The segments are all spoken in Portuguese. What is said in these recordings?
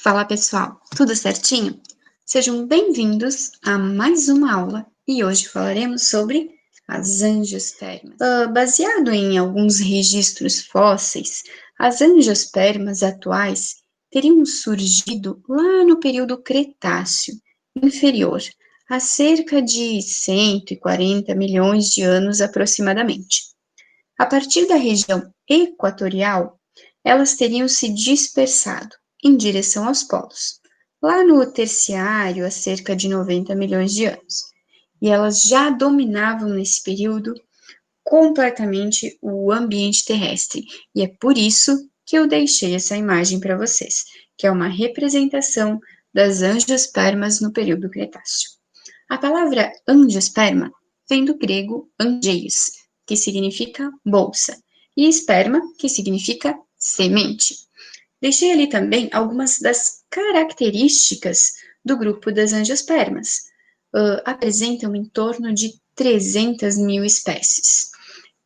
Fala pessoal, tudo certinho? Sejam bem-vindos a mais uma aula e hoje falaremos sobre as angiospermas. Baseado em alguns registros fósseis, as angiospermas atuais teriam surgido lá no período Cretáceo inferior, há cerca de 140 milhões de anos aproximadamente. A partir da região equatorial, elas teriam se dispersado em direção aos polos, lá no terciário, há cerca de 90 milhões de anos. E elas já dominavam nesse período completamente o ambiente terrestre. E é por isso que eu deixei essa imagem para vocês, que é uma representação das angiospermas no período Cretáceo. A palavra angiosperma vem do grego angeios, que significa bolsa, e esperma, que significa semente. Deixei ali também algumas das características do grupo das angiospermas. Apresentam em torno de 300 mil espécies.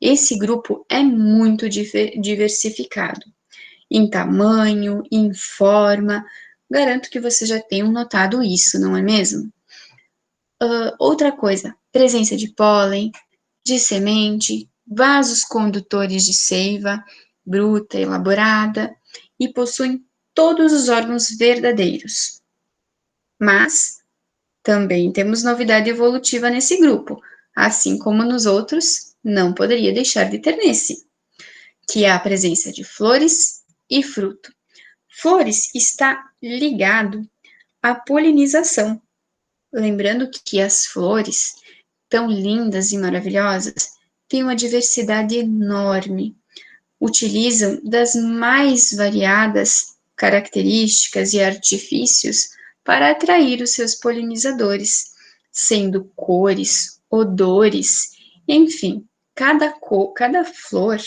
Esse grupo é muito diversificado, em tamanho, em forma. Garanto que vocês já tenham notado isso, não é mesmo? Outra coisa, presença de pólen, de semente, vasos condutores de seiva, bruta, elaborada, e possuem todos os órgãos verdadeiros. Mas também temos novidade evolutiva nesse grupo, assim como nos outros, não poderia deixar de ter nesse, que é a presença de flores e fruto. Flores está ligado à polinização. Lembrando que as flores, tão lindas e maravilhosas, têm uma diversidade enorme. Utilizam das mais variadas características e artifícios para atrair os seus polinizadores, sendo cores, odores, enfim, cada flor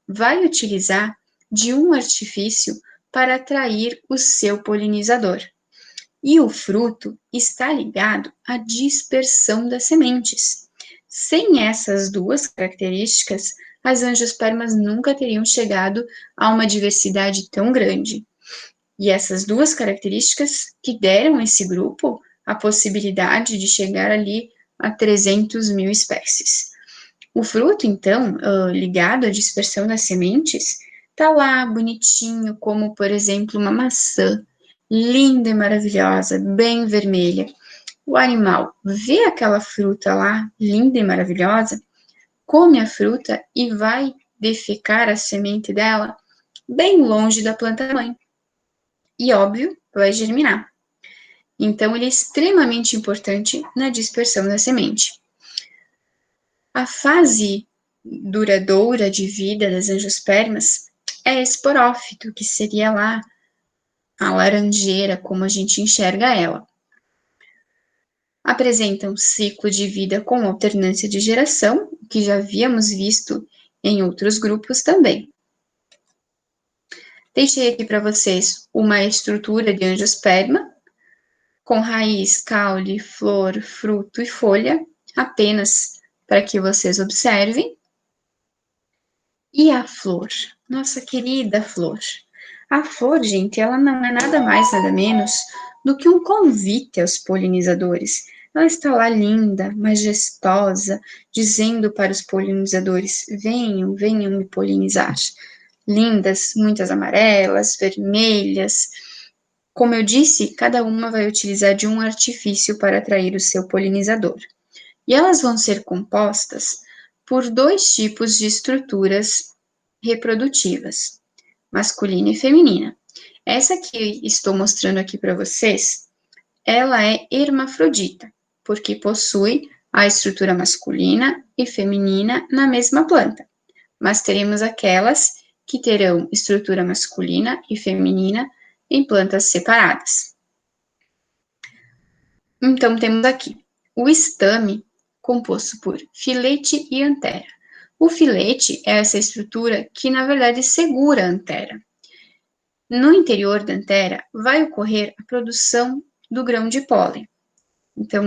vai utilizar de um artifício para atrair o seu polinizador. E o fruto está ligado à dispersão das sementes. Sem essas duas características, as angiospermas nunca teriam chegado a uma diversidade tão grande. E essas duas características que deram a esse grupo a possibilidade de chegar ali a 300 mil espécies. O fruto, então, ligado à dispersão das sementes, está lá bonitinho, como, por exemplo, uma maçã, linda e maravilhosa, bem vermelha. O animal vê aquela fruta lá, linda e maravilhosa, come a fruta e vai defecar a semente dela bem longe da planta-mãe. E, óbvio, vai germinar. Então, ele é extremamente importante na dispersão da semente. A fase duradoura de vida das angiospermas é esporófito, que seria lá a laranjeira, como a gente enxerga ela. Apresenta um ciclo de vida com alternância de geração, que já havíamos visto em outros grupos também. Deixei aqui para vocês uma estrutura de angiosperma, com raiz, caule, flor, fruto e folha, apenas para que vocês observem. E a flor? Nossa querida flor. A flor, gente, ela não é nada mais, nada menos do que um convite aos polinizadores. Ela está lá linda, majestosa, dizendo para os polinizadores: venham, venham me polinizar. Lindas, muitas amarelas, vermelhas. Como eu disse, cada uma vai utilizar de um artifício para atrair o seu polinizador. E elas vão ser compostas por dois tipos de estruturas reprodutivas, masculina e feminina. Essa que estou mostrando aqui para vocês, ela é hermafrodita, porque possui a estrutura masculina e feminina na mesma planta. Mas teremos aquelas que terão estrutura masculina e feminina em plantas separadas. Então, temos aqui o estame, composto por filete e antera. O filete é essa estrutura que, na verdade, segura a antera. No interior da antera vai ocorrer a produção do grão de pólen. Então,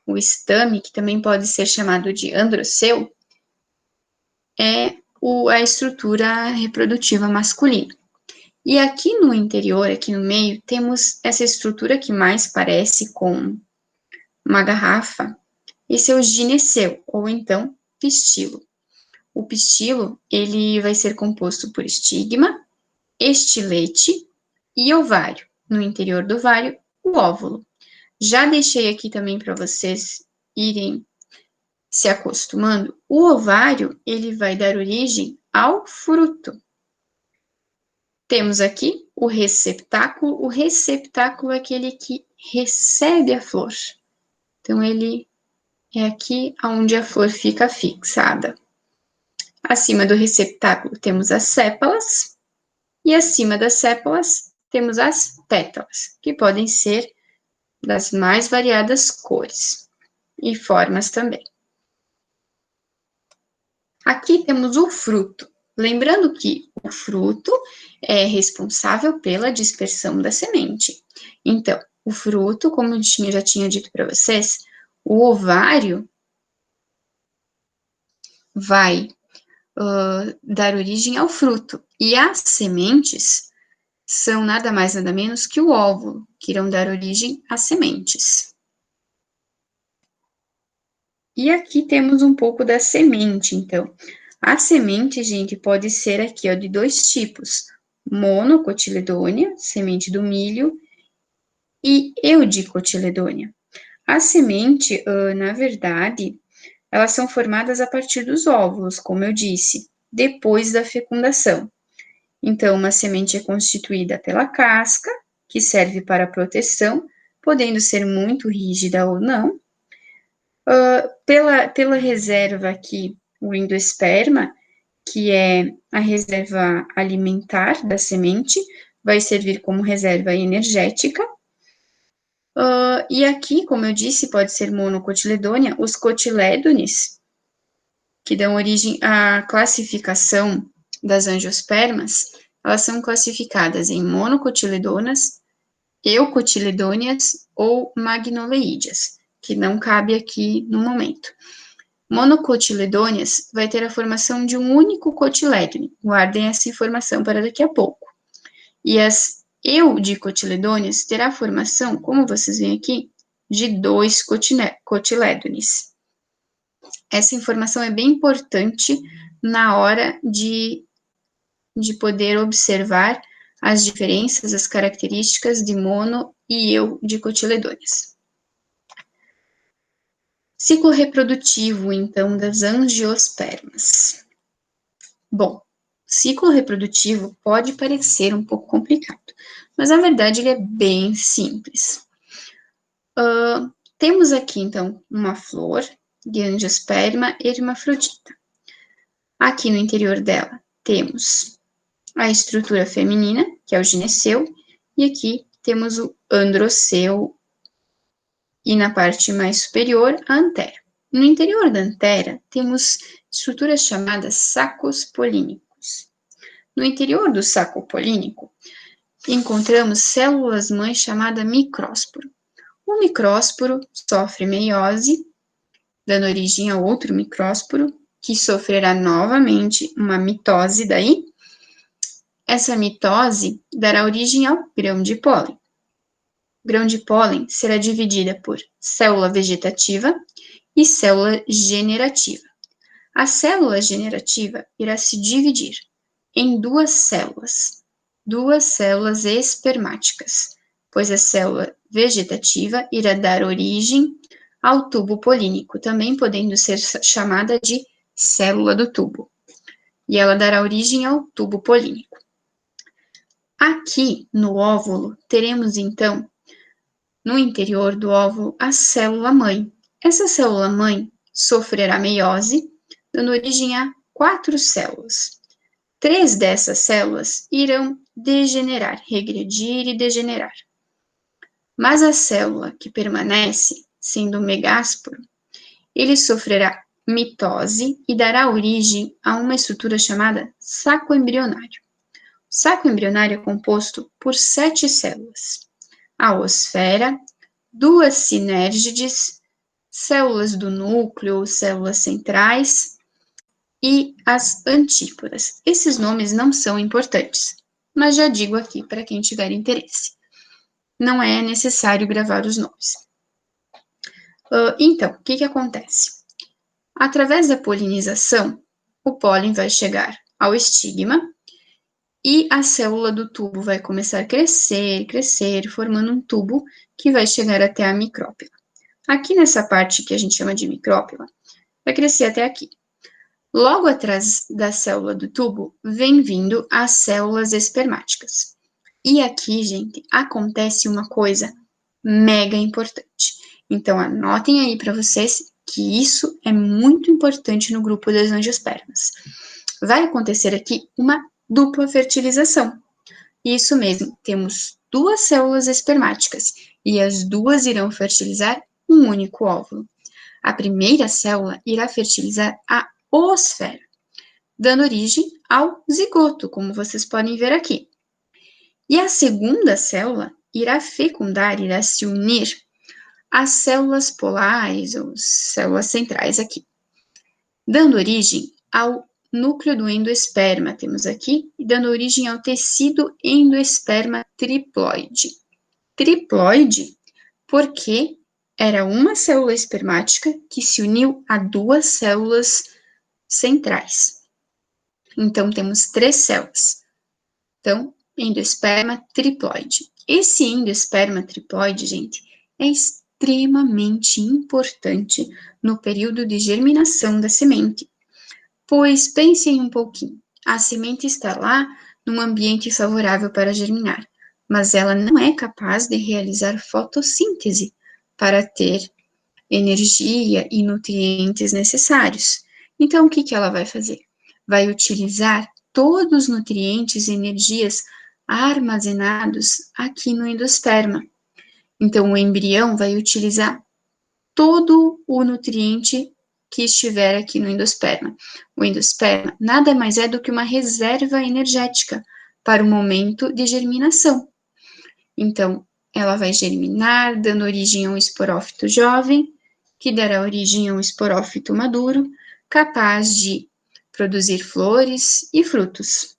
o estame, que também pode ser chamado de androceu, é a estrutura reprodutiva masculina. E aqui no interior, aqui no meio, temos essa estrutura que mais parece com uma garrafa. Esse é o gineceu, ou então pistilo. O pistilo, ele vai ser composto por estigma, estilete e ovário. No interior do ovário, o óvulo. Já deixei aqui também para vocês irem se acostumando. O ovário, ele vai dar origem ao fruto. Temos aqui o receptáculo. O receptáculo é aquele que recebe a flor. Então, ele é aqui onde a flor fica fixada. Acima do receptáculo temos as sépalas. E acima das sépalas temos as pétalas, que podem ser das mais variadas cores e formas também. Aqui temos o fruto. Lembrando que o fruto é responsável pela dispersão da semente. Então, o fruto, como eu já tinha dito para vocês, o ovário vai dar origem ao fruto. E as sementes são nada mais, nada menos que o óvulo, que irão dar origem às sementes. E aqui temos um pouco da semente, então. A semente, gente, pode ser aqui, ó, de dois tipos. Monocotiledônea, semente do milho, e eudicotiledônea. A semente, na verdade, elas são formadas a partir dos óvulos, como eu disse, depois da fecundação. Então, uma semente é constituída pela casca, que serve para proteção, podendo ser muito rígida ou não. Pela reserva aqui, o endosperma, que é a reserva alimentar da semente, vai servir como reserva energética. E aqui, como eu disse, pode ser monocotiledônea, os cotilédones, que dão origem à classificação das angiospermas, elas são classificadas em monocotiledonas, eucotiledôneas ou magnoleídeas, que não cabe aqui no momento. Monocotiledôneas vai ter a formação de um único cotilédone. Guardem essa informação para daqui a pouco. E as eudicotiledôneas terá a formação, como vocês veem aqui, de 2 cotilédones. Essa informação é bem importante na hora de poder observar as diferenças, as características de mono e eudicotiledôneas. Ciclo reprodutivo, então, das angiospermas. Bom, ciclo reprodutivo pode parecer um pouco complicado, mas na verdade ele é bem simples. Temos aqui, então, uma flor de angiosperma hermafrodita. Aqui no interior dela temos a estrutura feminina, que é o gineceu, e aqui temos o androceu e na parte mais superior, a antera. No interior da antera, temos estruturas chamadas sacos polínicos. No interior do saco polínico, encontramos células-mãe chamada micrósporo. O micrósporo sofre meiose, dando origem a outro micrósporo, que sofrerá novamente uma mitose daí. Essa mitose dará origem ao grão de pólen. O grão de pólen será dividida por célula vegetativa e célula generativa. A célula generativa irá se dividir em duas células espermáticas, pois a célula vegetativa irá dar origem ao tubo polínico, também podendo ser chamada de célula do tubo, e ela dará origem ao tubo polínico. Aqui no óvulo, teremos então no interior do óvulo a célula-mãe. Essa célula-mãe sofrerá meiose, dando origem a 4 células. 3 dessas células irão degenerar, regredir e degenerar. Mas a célula que permanece, sendo o megásporo, ele sofrerá mitose e dará origem a uma estrutura chamada saco embrionário. O saco embrionário é composto por 7 células. A oosfera, 2 sinérgides, células do núcleo, células centrais e as antípodas. Esses nomes não são importantes. mas já digo aqui para quem tiver interesse. Não é necessário gravar os nomes. Então, o que acontece? Através da polinização, o pólen vai chegar ao estigma e a célula do tubo vai começar a crescer, formando um tubo que vai chegar até a micrópila. Aqui nessa parte que a gente chama de micrópila, vai crescer até aqui. Logo atrás da célula do tubo, vem vindo as células espermáticas. E aqui, gente, acontece uma coisa mega importante. Então, anotem aí para vocês que isso é muito importante no grupo das angiospermas. Vai acontecer aqui uma dupla fertilização. Isso mesmo, temos duas células espermáticas e as duas irão fertilizar um único óvulo. A primeira célula irá fertilizar a oosfera, dando origem ao zigoto, como vocês podem ver aqui. E a segunda célula irá fecundar, irá se unir às células polares, ou células centrais aqui, dando origem ao núcleo do endosperma, temos aqui, e dando origem ao tecido endosperma triploide. Triploide porque era uma célula espermática que se uniu a duas células centrais. Então, temos 3 células. Então, endosperma triploide. Esse endosperma triploide, gente, é extremamente importante no período de germinação da semente. Pois pensem um pouquinho, a semente está lá num ambiente favorável para germinar, mas ela não é capaz de realizar fotossíntese para ter energia e nutrientes necessários. Então, o que ela vai fazer? Vai utilizar todos os nutrientes e energias armazenados aqui no endosperma. Então, o embrião vai utilizar todo o nutriente que estiver aqui no endosperma. O endosperma nada mais é do que uma reserva energética para o momento de germinação. Então, ela vai germinar, dando origem a um esporófito jovem, que dará origem a um esporófito maduro, capaz de produzir flores e frutos.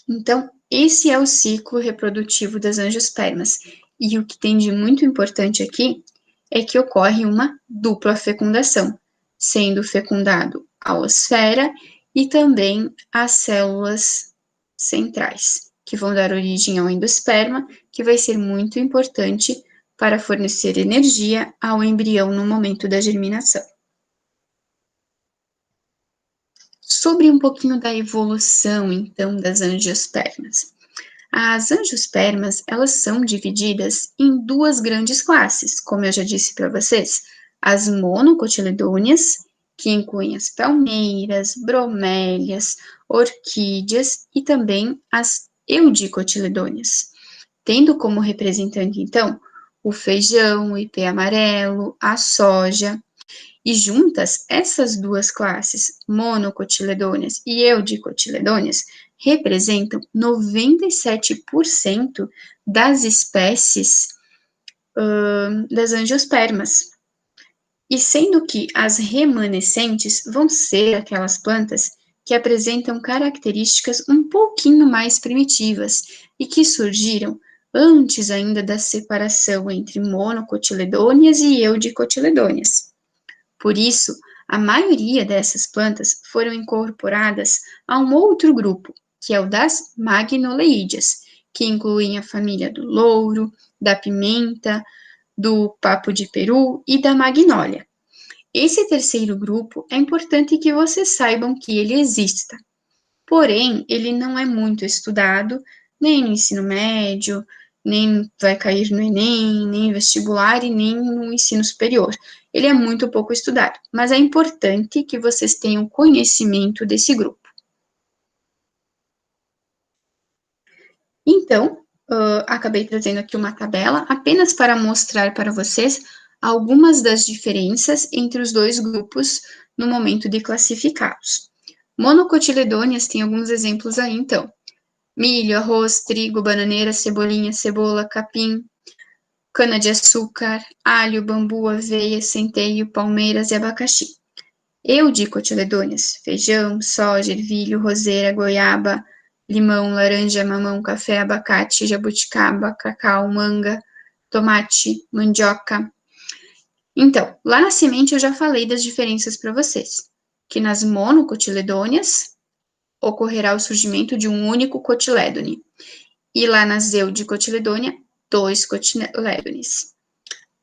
Então, esse é o ciclo reprodutivo das angiospermas. E o que tem de muito importante aqui é que ocorre uma dupla fecundação, sendo fecundado a oosfera e também as células centrais, que vão dar origem ao endosperma, que vai ser muito importante para fornecer energia ao embrião no momento da germinação. Sobre um pouquinho da evolução, então, das angiospermas. As angiospermas, elas são divididas em duas grandes classes, como eu já disse para vocês, as monocotiledôneas, que incluem as palmeiras, bromélias, orquídeas e também as eudicotiledôneas, tendo como representante, então, o feijão, o ipê amarelo, a soja. E juntas, essas duas classes, monocotiledôneas e eudicotiledôneas, representam 97% das espécies das angiospermas. E sendo que as remanescentes vão ser aquelas plantas que apresentam características um pouquinho mais primitivas e que surgiram antes ainda da separação entre monocotiledôneas e eudicotiledôneas. Por isso, a maioria dessas plantas foram incorporadas a um outro grupo, que é o das magnoleídeas, que incluem a família do louro, da pimenta, do papo de peru e da magnólia. Esse terceiro grupo é importante que vocês saibam que ele exista, porém, ele não é muito estudado, nem no ensino médio, nem vai cair no Enem, nem em vestibular e nem no ensino superior. Ele é muito pouco estudado, mas é importante que vocês tenham conhecimento desse grupo. Então, acabei trazendo aqui uma tabela apenas para mostrar para vocês algumas das diferenças entre os dois grupos no momento de classificá-los. Monocotiledôneas tem alguns exemplos aí, então. Milho, arroz, trigo, bananeira, cebolinha, cebola, capim, cana-de-açúcar, alho, bambu, aveia, centeio, palmeiras e abacaxi. Eudicotiledôneas, feijão, soja, ervilho, roseira, goiaba, limão, laranja, mamão, café, abacate, jabuticaba, cacau, manga, tomate, mandioca. Então, lá na semente eu já falei das diferenças para vocês, que nas monocotiledôneas ocorrerá o surgimento de um único cotilédone, e lá nas eudicotiledôneas, 2 cotilédones.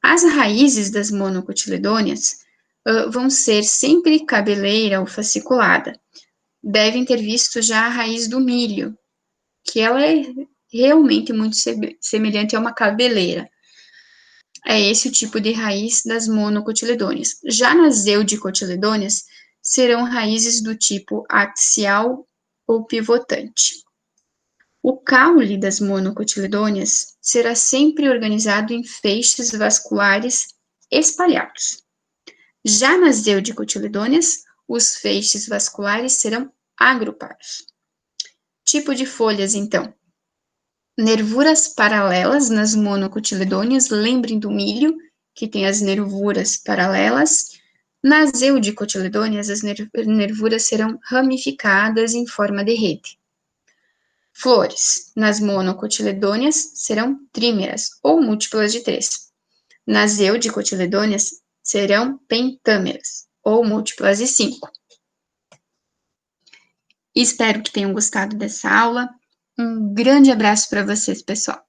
As raízes das monocotiledôneas vão ser sempre cabeleira ou fasciculada. Devem ter visto já a raiz do milho, que ela é realmente muito semelhante a uma cabeleira. É esse o tipo de raiz das monocotiledôneas. Já nas eudicotiledôneas, serão raízes do tipo axial ou pivotante. O caule das monocotiledôneas será sempre organizado em feixes vasculares espalhados. Já nas eudicotiledôneas, os feixes vasculares serão agrupados. Tipo de folhas, então. Nervuras paralelas nas monocotiledôneas, lembrem do milho, que tem as nervuras paralelas. Nas eudicotiledôneas, as nervuras serão ramificadas em forma de rede. Flores, nas monocotiledôneas, serão trímeras, ou múltiplas de 3. Nas eudicotiledôneas, serão pentâmeras, ou múltiplas de 5. Espero que tenham gostado dessa aula. Um grande abraço para vocês, pessoal.